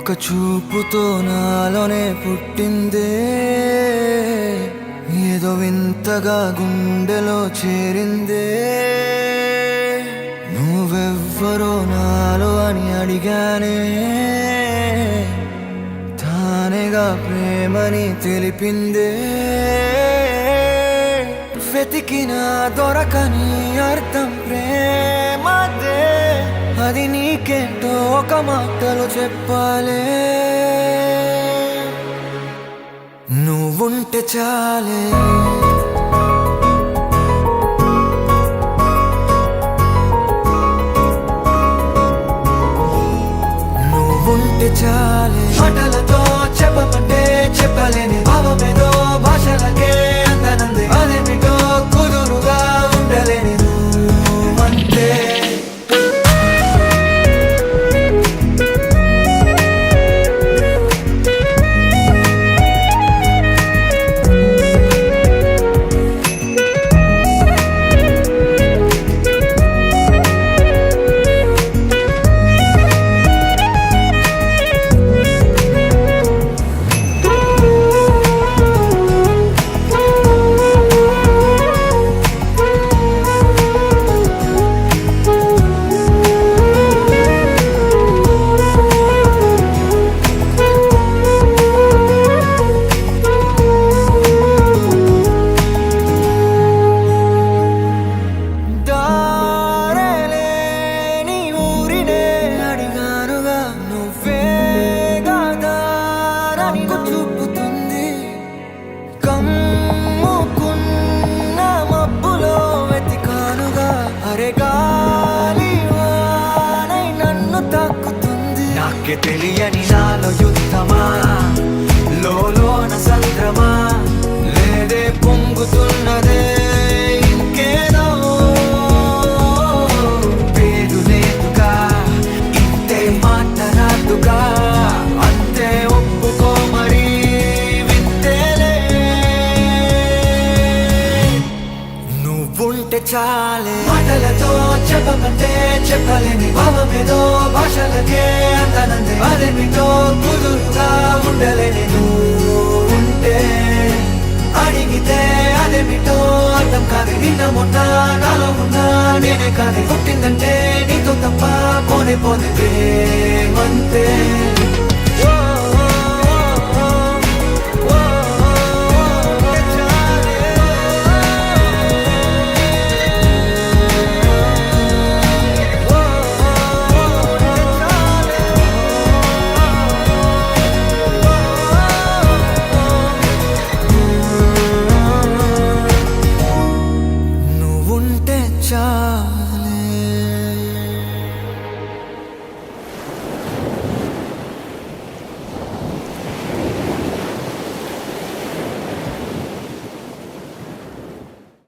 ఒక చూపుతో నాలోనే పుట్టిందే, ఏదో వింతగా గుండెలో చేరిందే. నువ్వెవ్వరో నాలో అని అడిగానే, తానేగా ప్రేమని తెలిపిందే. వెతికినా దొరకని అర్థం ప్రేమదే, అది నీకేంటో ఒక మాటలో చెప్పాలే. నువ్వుంటే చాలే, నువ్వుంటే చాలే. మాటలతో చెప్పమంటే చెప్పలేని భావమేదో భాషలకే అందనందే. అదేమిటో కుదురుగా ఉండలేని నువ్వంతే. చూపుతుంది కమ్ముకున్న మబ్బులో వెతికానుగా. అరే గాలి వానై నన్ను తాకుతుంది. నాకే తెలియని నాలో యుద్ధమా, లోన సంద్రమా, లేదే పొంగుతున్నదే ఇంకేదో. పేరు లేదుగా, ఇంతే మాట రాదుగా, అంతే ఒప్పుకో మరి వింతేలే. నువ్వుంటే చాలే. మాటలతో చెప్పమంటే చెప్పలేని భావమేదో భాషలకే అందనందే. అదేమిటో కుదురుగా ఉండలేని నువ్వుంటే. అడిగితే అదేమిటో అర్థం కాదు. నిన్న మొన్న నాలో ఉన్నా నేనే కాదు. పుట్టిందంటే నీతో తప్ప పోనే పోతే ప్రేమంతే.